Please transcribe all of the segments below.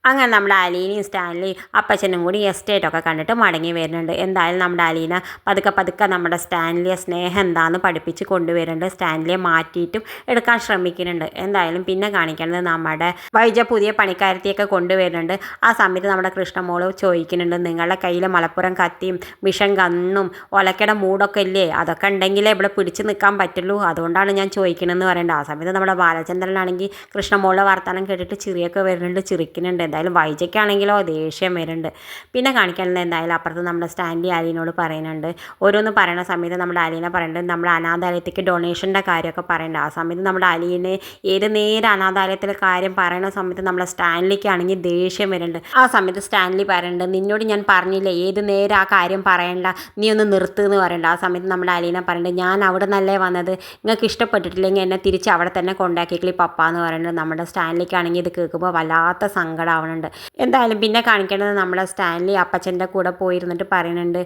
അങ്ങനെ നമ്മുടെ അലീനയും സ്റ്റാൻലിയും അപ്പച്ചനും കൂടി എസ്റ്റേറ്റൊക്കെ കണ്ടിട്ട് മടങ്ങി വരുന്നുണ്ട്. എന്തായാലും നമ്മുടെ അലീന പതുക്കെ പതുക്കെ നമ്മുടെ സ്റ്റാൻലിയെ സ്നേഹം എന്താണെന്ന് പഠിപ്പിച്ച് കൊണ്ടുവരുന്നുണ്ട്. സ്റ്റാൻലിയെ മാറ്റിയിട്ടും എടുക്കാൻ ശ്രമിക്കുന്നുണ്ട്. എന്തായാലും പിന്നെ കാണിക്കുന്നത് നമ്മുടെ വൈജ പുതിയ പണിക്കാരത്തിയൊക്കെ കൊണ്ടുവരുന്നുണ്ട്. ആ സമയത്ത് നമ്മുടെ കൃഷ്ണമോള് ചോദിക്കുന്നുണ്ട്, നിങ്ങളുടെ കയ്യിൽ മലപ്പുറം കത്തിയും മിഷൻ കണ്ണും ഒലക്കയുടെ മൂടൊക്കെ ഇല്ലേ, അതൊക്കെ ഉണ്ടെങ്കിലേ ഇവിടെ പിടിച്ച് നിൽക്കാൻ പറ്റുള്ളൂ, അതുകൊണ്ടാണ് ഞാൻ ചോദിക്കണമെന്ന് പറയുന്നത്. ആ സമയത്ത് നമ്മുടെ ബാലചന്ദ്രനാണെങ്കിൽ കൃഷ്ണമോളുടെ വർത്തമാനം കേട്ടിട്ട് ചിരിയൊക്കെ വരുന്നുണ്ട്, ചിരിക്കുന്നുണ്ട്. എന്തായാലും വൈജയ്ക്കാണെങ്കിലോ ദേഷ്യം വരുന്നുണ്ട്. പിന്നെ കാണിക്കാനുള്ളത് എന്തായാലും അപ്പുറത്ത് നമ്മുടെ സ്റ്റാൻലി അലീനോട് പറയുന്നുണ്ട്. ഓരോന്ന് പറയുന്ന സമയത്ത് നമ്മുടെ അലീന പറയുന്നുണ്ട് നമ്മുടെ അനാഥാലയത്തേക്ക് ഡൊണേഷൻ്റെ കാര്യമൊക്കെ പറയുന്നുണ്ട്. ആ സമയത്ത് നമ്മുടെ അലീനെ ഏത് നേരം അനാഥാലയത്തിലെ കാര്യം പറയുന്ന സമയത്ത് നമ്മുടെ സ്റ്റാൻലിക്കാണെങ്കിൽ ദേഷ്യം വരുന്നുണ്ട്. ആ സമയത്ത് സ്റ്റാൻലി പറയുന്നുണ്ട്, നിന്നോട് ഞാൻ പറഞ്ഞില്ലേ ഏത് നേരം ആ കാര്യം പറയണ്ട, നീ ഒന്ന് നിർത്തുമെന്ന് പറയുന്നുണ്ട്. ആ സമയത്ത് നമ്മുടെ അലീന പറയുന്നുണ്ട്, ഞാൻ അവിടെ നിന്നല്ലേ വന്നത്, നിങ്ങൾക്ക് ഇഷ്ടപ്പെട്ടിട്ടില്ലെങ്കിൽ എന്നെ തിരിച്ച് അവിടെ തന്നെ കൊണ്ടാക്കിക്കളി പപ്പ എന്ന് പറയുന്നുണ്ട്. നമ്മുടെ സ്റ്റാൻലിക്കാണെങ്കിൽ ഇത് കേൾക്കുമ്പോൾ വല്ലാത്ത സങ്കടമാവുന്നുണ്ട്. എന്തായാലും പിന്നെ കാണിക്കേണ്ടത് നമ്മുടെ സ്റ്റാൻലി അപ്പച്ചൻ്റെ കൂടെ പോയിരുന്നിട്ട് പറയുന്നുണ്ട്,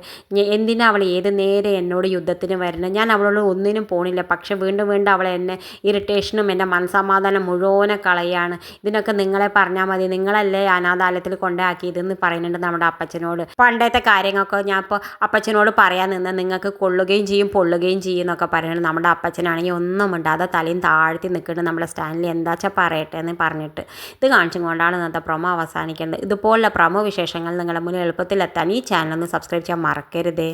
എന്തിനാ അവൾ ഏത് നേരെ എന്നോട് യുദ്ധത്തിന് വരുന്നത്, ഞാൻ അവളോട് ഒന്നിനും പോണില്ല, പക്ഷെ വീണ്ടും വീണ്ടും അവൾ എന്നെ ഇറിറ്റേഷനും എൻ്റെ മനസ്സമാധാനം മുഴുവനെ കളയാണ്, ഇതിനൊക്കെ നിങ്ങളെ പറഞ്ഞാൽ മതി, നിങ്ങളല്ലേ അനാഥാലയത്തിൽ കൊണ്ടാക്കിയതെന്ന് പറയുന്നുണ്ട് നമ്മുടെ അപ്പച്ചനോട്. പണ്ടത്തെ കാര്യങ്ങളൊക്കെ ഞാൻ ഇപ്പോൾ അപ്പച്ചനോട് പറയാൻ നിന്നാൽ നിങ്ങൾക്ക് കൊള്ളുകയും ചെയ്യും പൊള്ളുകയും ചെയ്യും എന്നൊക്കെ പറയുന്നത്. നമ്മുടെ അപ്പച്ചനാണെങ്കിൽ ഒന്നും മിണ്ടാതെ തലയും താഴ്ത്തി നിൽക്കുന്നുണ്ട്. നമ്മുടെ സ്റ്റാൻലി എന്താച്ചാൽ പറയട്ടെ എന്ന് പറഞ്ഞിട്ട് ഇത് കാണിച്ചും കൊണ്ടാണ് ഇന്നത്തെ പ്രൊമോ അവസാനിക്കേണ്ടത്. ഇതുപോലുള്ള പ്രൊമോ വിശേഷങ്ങൾ നിങ്ങളുടെ മുന്നിൽ എളുപ്പത്തിലെത്താൻ ഈ ചാനൽ ഒന്ന് സബ്സ്ക്രൈബ് ചെയ്യാൻ മറക്കരുതേ.